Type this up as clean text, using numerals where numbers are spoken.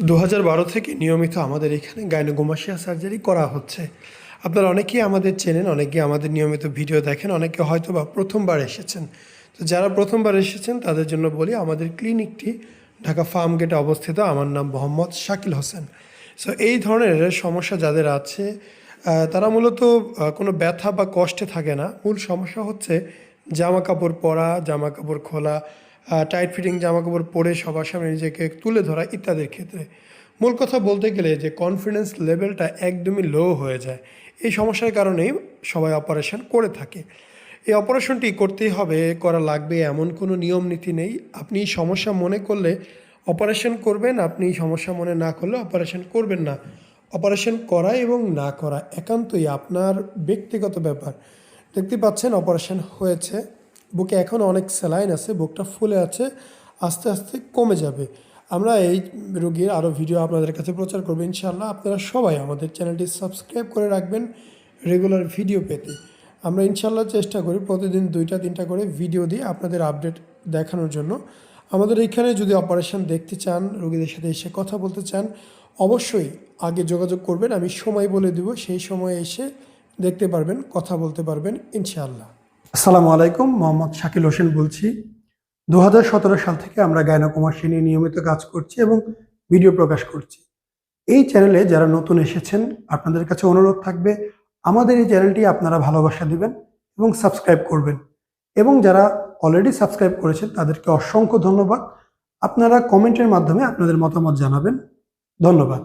2012 থেকে নিয়মিত আমাদের এখানে গাইনোকোমাস্টিয়া সার্জারি করা হচ্ছে। আপনারা অনেকেই আমাদের চেনেন, অনেকেই আমাদের নিয়মিত ভিডিও দেখেন, অনেকে হয়তোবা প্রথমবার এসেছেন। তো যারা প্রথমবার এসেছেন তাদের জন্য বলি, আমাদের ক্লিনিকটি ঢাকা ফার্মগেটে অবস্থিত। আমার নাম মোহাম্মদ শাকিল হোসেন। সো এই ধরনের সমস্যা যাদের আছে তারা মূলত কোনো ব্যথা বা কষ্টে থাকে না। মূল সমস্যা হচ্ছে জামা কাপড় পরা, জামা কাপড় খোলা, টাইট ফিটিং জামা কাপড় পরে সবার সামনে নিজেকে তুলে ধরা ইত্যাদির ক্ষেত্রে। মূল কথা বলতে গেলে যে কনফিডেন্স লেভেলটা একদমই লো হয়ে যায়। এই সমস্যার কারণেই সবাই অপারেশন করে থাকে। এই অপারেশনটি করতেই হবে, করা লাগবে এমন কোনো নিয়ম নীতি নেই। আপনি সমস্যা মনে করলে অপারেশন করবেন, আপনি সমস্যা মনে না করলে অপারেশন করবেন না। অপারেশন করা এবং না করা একান্তই আপনার ব্যক্তিগত ব্যাপার। দেখতে পাচ্ছেন অপারেশন হয়েছে, বুকে এখন অনেক স্যালাইন আছে, বুকটা ফুলে আছে, আস্তে আস্তে কমে যাবে। আমরা এই রোগীর আরও ভিডিও আপনাদের কাছে প্রচার করবো ইনশাআল্লাহ। আপনারা সবাই আমাদের চ্যানেলটি সাবস্ক্রাইব করে রাখবেন রেগুলার ভিডিও পেতে। আমরা ইনশাআল্লাহ চেষ্টা করি প্রতিদিন 2-3টা করে ভিডিও দিয়ে আপনাদের আপডেট দেখানোর জন্য। আমাদের এখানে যদি অপারেশন দেখতে চান, রোগীদের সাথে এসে কথা বলতে চান, অবশ্যই আগে যোগাযোগ করবেন। আমি সময় বলে দেব, সেই সময়ে এসে দেখতে পারবেন, কথা বলতে পারবেন ইনশাআল্লাহ। আসসালামু আলাইকুম, মোহাম্মদ শাকিল হোসেন বলছি। 2017 সাল থেকে আমরা গাইনোকোমাস্টিয়া নিয়ে নিয়মিত কাজ করছি এবং ভিডিও প্রকাশ করছি। এই চ্যানেলে যারা নতুন এসেছেন, আপনাদের কাছে অনুরোধ থাকবে আমাদের এই চ্যানেলটি আপনারা ভালোবাসা দিবেন এবং সাবস্ক্রাইব করবেন। এবং যারা অলরেডি সাবস্ক্রাইব করেছেন তাদেরকে অসংখ্য ধন্যবাদ। আপনারা কমেন্টের মাধ্যমে আপনাদের মতামত জানাবেন। ধন্যবাদ।